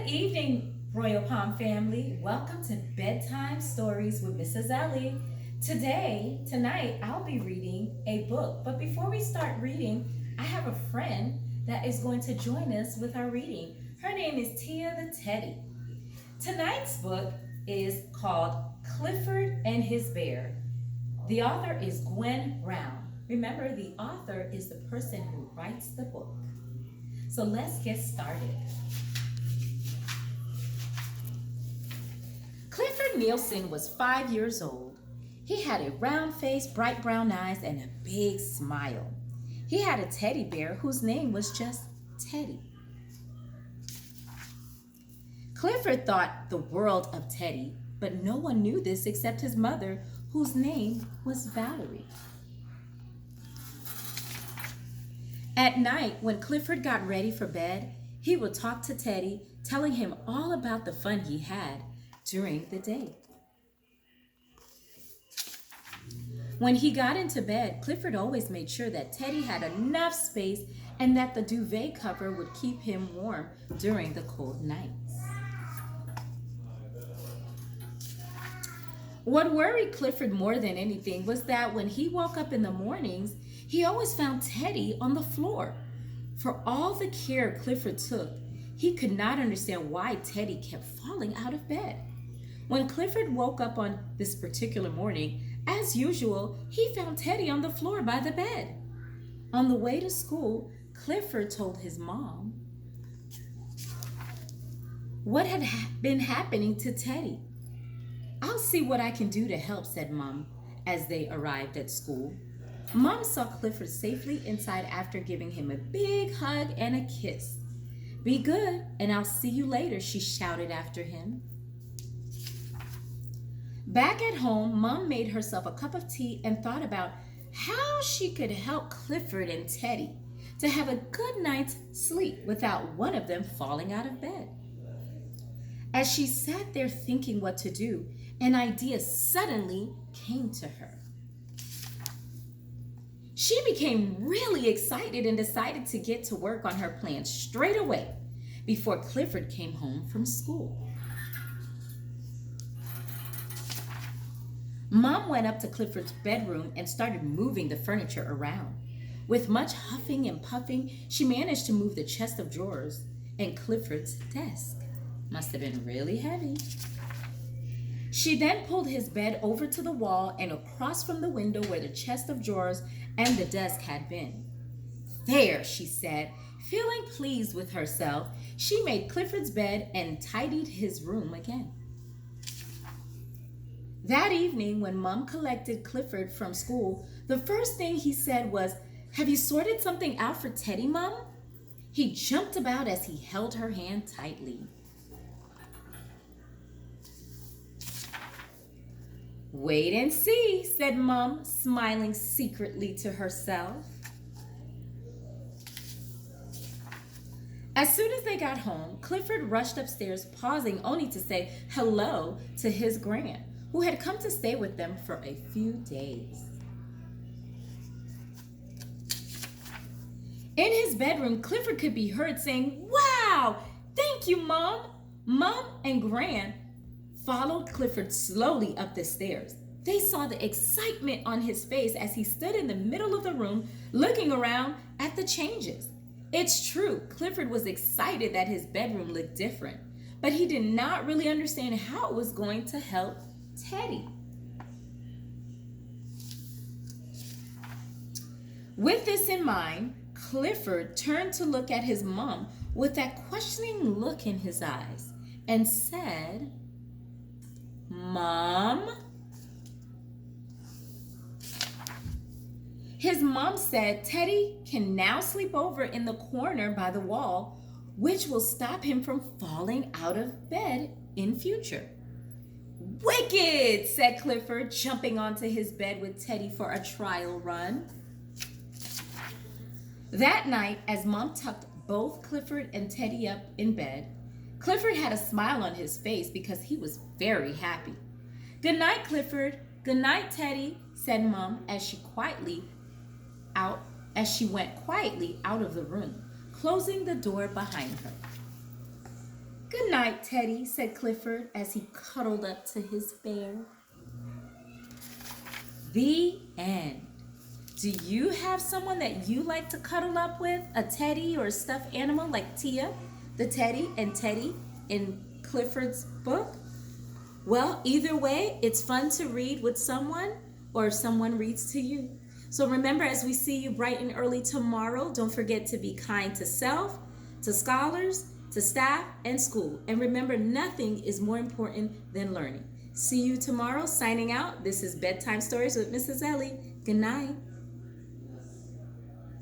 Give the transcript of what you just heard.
evening, Royal Palm family. Welcome to Bedtime Stories with Mrs. Elie. Tonight, I'll be reading a book. But before we start reading, I have a friend that is going to join us with our reading. Her name is Tia the Teddy. Tonight's book is called Clifford and His Bear. The author is Gwen Brown. Remember, the author is the person who writes the book. So let's get started. Clifford Nielsen was 5 years old. He had a round face, bright brown eyes, and a big smile. He had a teddy bear whose name was just Teddy. Clifford thought the world of Teddy, but no one knew this except his mother, whose name was Valerie. At night, when Clifford got ready for bed, he would talk to Teddy, telling him all about the fun he had during the day. When he got into bed, Clifford always made sure that Teddy had enough space and that the duvet cover would keep him warm during the cold nights. What worried Clifford more than anything was that when he woke up in the mornings, he always found Teddy on the floor. For all the care Clifford took, he could not understand why Teddy kept falling out of bed. When Clifford woke up on this particular morning, as usual, he found Teddy on the floor by the bed. On the way to school, Clifford told his mom what had been happening to Teddy. "I'll see what I can do to help," said Mom as they arrived at school. Mom saw Clifford safely inside after giving him a big hug and a kiss. "Be good, and I'll see you later," she shouted after him. Back at home, Mom made herself a cup of tea and thought about how she could help Clifford and Teddy to have a good night's sleep without one of them falling out of bed. As she sat there thinking what to do, an idea suddenly came to her. She became really excited and decided to get to work on her plan straight away before Clifford came home from school. Mom went up to Clifford's bedroom and started moving the furniture around. With much huffing and puffing, she managed to move the chest of drawers and Clifford's desk. Must have been really heavy. She then pulled his bed over to the wall and across from the window where the chest of drawers and the desk had been. "There," she said. Feeling pleased with herself, she made Clifford's bed and tidied his room again. That evening, when Mom collected Clifford from school, the first thing he said was, "Have you sorted something out for Teddy, Mom?" He jumped about as he held her hand tightly. "Wait and see," said Mom, smiling secretly to herself. As soon as they got home, Clifford rushed upstairs, pausing only to say hello to his gran, who had come to stay with them for a few days. In his bedroom, Clifford could be heard saying, "Wow, thank you, Mom." Mom and Gran followed Clifford slowly up the stairs. They saw the excitement on his face as he stood in the middle of the room looking around at the changes. It's true, Clifford was excited that his bedroom looked different, but he did not really understand how it was going to help Teddy. With this in mind, Clifford turned to look at his mom with that questioning look in his eyes and said, "Mom?" His mom said Teddy can now sleep over in the corner by the wall, which will stop him from falling out of bed in future. "Wicked," said Clifford, jumping onto his bed with Teddy for a trial run. That night, as Mom tucked both Clifford and Teddy up in bed, Clifford had a smile on his face because he was very happy. "Good night, Clifford." "Good night, Teddy," said Mom as she went quietly out of the room, closing the door behind her. "Good night, night, Teddy, said Clifford as he cuddled up to his bear. The end. Do you have someone that you like to cuddle up with? A teddy or a stuffed animal like Tia, the teddy, and Teddy in Clifford's book? Well, either way, it's fun to read with someone or someone reads to you. So remember, as we see you bright and early tomorrow, don't forget to be kind to self, to scholars, to staff, and school. And remember, nothing is more important than learning. See you tomorrow. Signing out. This is Bedtime Stories with Mrs. Elie. Good night.